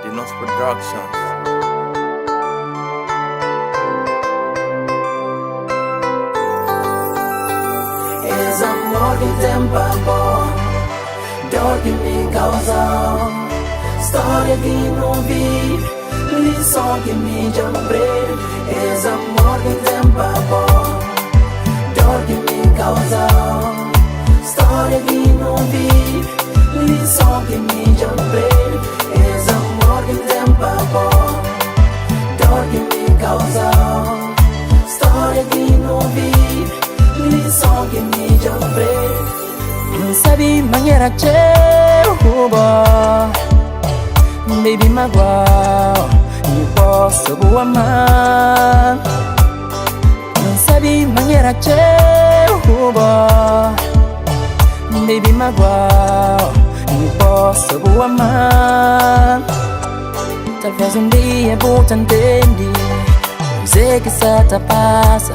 Dinos Productions. Es amor que tempo bom, dor que me causa, história que não vive, lição que me jambrei. Es amor que tempo bom, dor que me causa, história que não vive, lição que me jambrei. Es amor que tempo bom, dor que me causa, história que não vive, lição que me jambrei. Não sabe maneira que eu baby magoa, me posso boa amar. Não sabe maneira que eu baby magoa, me posso boa amar. Talvez dia vou te entender, sei que só te passa.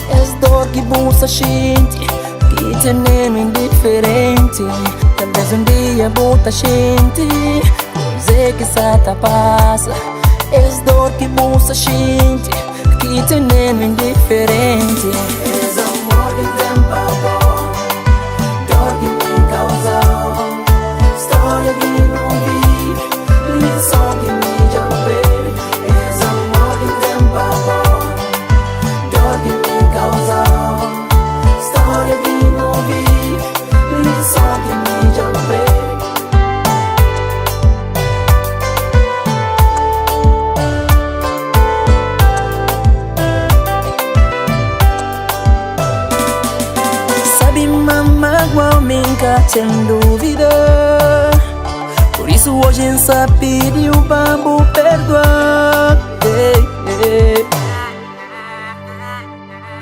És dor que busca gente, que te nem indiferente. Talvez dia vou te sentir, sei que só te passa. És dor que busca gente, que te nem indiferente. És amor que tempo bom, dor que me causa, história que não vive, lição que me jambrei. És amor que tempo bom, dor que me causa, história que não vive, lição que me jambrei. Sabe mamá igual me sem dúvida. Por isso hoje em pediu vamos perdoar.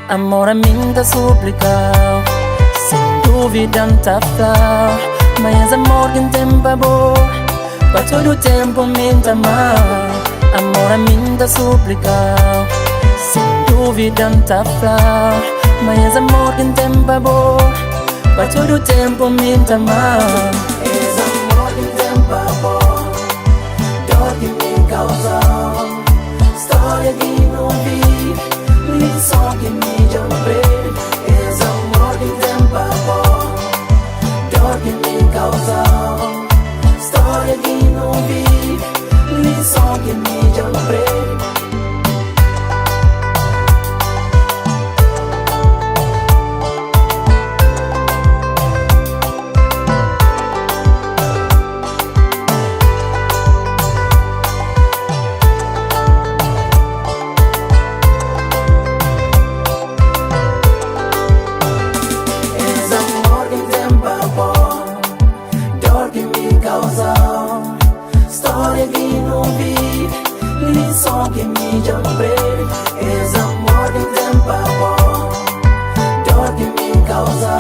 Amor a mim tá suplicado, sem dúvida não tá flau. Mas amor que tempo bom, pra todo tempo me tá mal. Amor a mim tá suplicado, sem dúvida não tá flau. Mas amor que tempo bom, pra todo tempo me tá mal. És amor que tempo bom, dor que me causa, história que não vive, lição que me jambrei. És amor que tempo bom, dor que me causa, história que não vive, lição que me jambrei. História que não vive, lição que me jambrei. És amor que tempo bom, dor que me causa,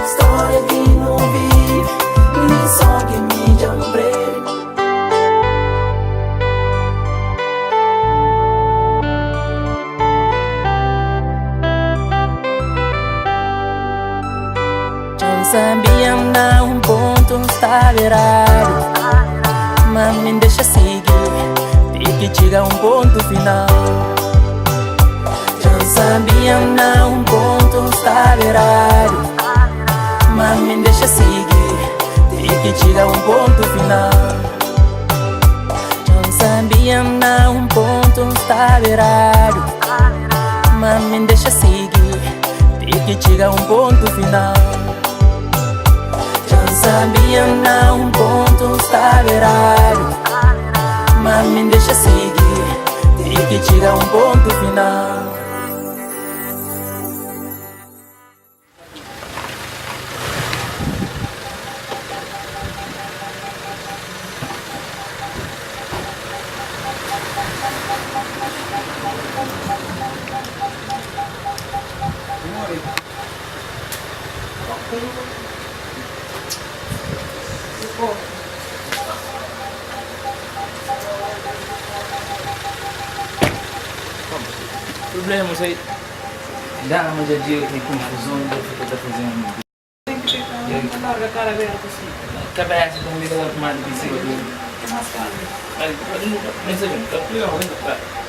história que não vive, lição que me jambrei. Já sabia andar ponto, está virado. Mas me deixa seguir, tem que chegar ponto final. Já sabia não, ponto está virado. Mas me deixa seguir, tem que chegar ponto final. Já sabia não, ponto está virado. Mas me deixa seguir, tem que chegar ponto final. Sabia não, ponto está virado. Mas me deixa seguir, tem que chegar ponto final. Problema, sei. Dá, mas já digo que confusão do que está fazendo. Larga a cara aberta assim. Cabeça, como liga lá tomar de cima do. Mas, mas, mas, mas,